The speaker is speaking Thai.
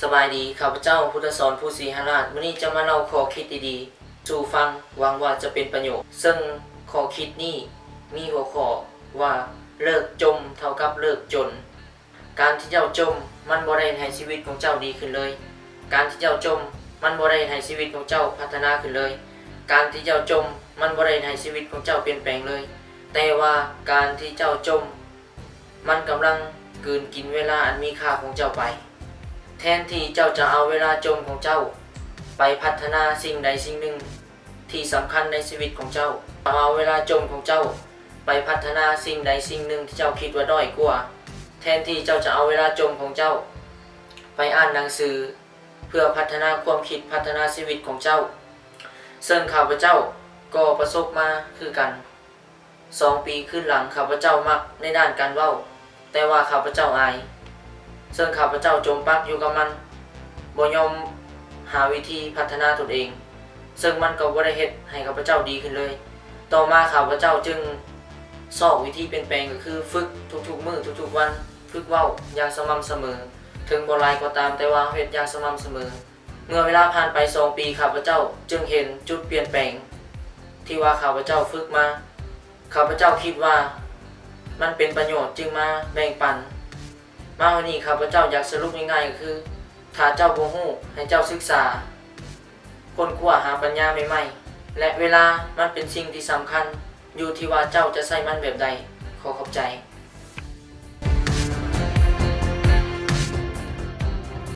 สบายดีข้าพเจ้าพุทธสอนผู้ศรีหราชวันนี้จะมาเล่าข้อคิดดีๆสู่ฟังหวังว่าจะเป็นประโยชน์ซึ่งข้อคิดนี้มีหัวข้อว่าเลิกจมเท่ากับเลิกจนการที่เจ้าจมมันบ่ได้ให้ชีวิตของเจ้าดีขึ้นเลยการที่เจ้าจมมันบ่ได้ให้ชีวิตของเจ้าพัฒนาขึ้นเลยการที่เจ้าจมมันบ่ได้ให้ชีวิตของเจ้าเปลี่ยนแปลงเลยแต่ว่าการที่เจ้าจมมันกำลังกลืนกินเวลาอันมีค่าของเจ้าไปแทนที่เจ้าจะเอาเวลาจมของเจ้าไปพัฒนาสิ่งใดสิ่งหนึ่งที่สำคัญในชีวิตของเจ้าเอาเวลาจมของเจ้าไปพัฒนาสิ่งใดสิ่งหนึ่งที่เจ้าคิดว่าด้อยกว่าแทนที่เจ้าจะเอาเวลาจมของเจ้าไปอ่านหนังสือเพื่อพัฒนาความคิดพัฒนาชีวิตของเจ้าซึ่งข้าพเจ้าก็ประสบมาคือกัน2 ปีขึ้นหลังข้าพเจ้ามักในด้านการเว้าแต่ว่าข้าพเจ้าอายซึ่งข้าพเจ้าจมปักอยู่กับมันบ่ยอมหาวิธีพัฒนาตนเองซึ่งมันก็บ่ได้เฮ็ดให้ข้าพเจ้าดีขึ้นเลยต่อมาข้าพเจ้าจึงซอกวิธีเปลี่ยนแปลงก็คือฝึกทุกๆมื้อทุกๆวันฝึกเว้าอย่างสม่ำเสมอถึงบ่หลายก็ตามแต่ว่าเฮ็ดอย่างสม่ำเสมอเมื่อเวลาผ่านไป2 ปีข้าพเจ้าจึงเห็นจุดเปลี่ยนแปลงที่ว่าข้าพเจ้าฝึกมาข้าพเจ้าคิดว่ามันเป็นประโยชน์จึงมาแบ่งปันมาวันนี้ข้าพเจ้าอยากสรุปง่ายๆก็คือถ้าเจ้าบ่ฮู้ให้เจ้าศึกษาค้นคว้าหาปัญญาใหม่ๆและเวลามันเป็นสิ่งที่สำคัญอยู่ที่ว่าเจ้าจะใช้มันแบบใดขอขอบใจ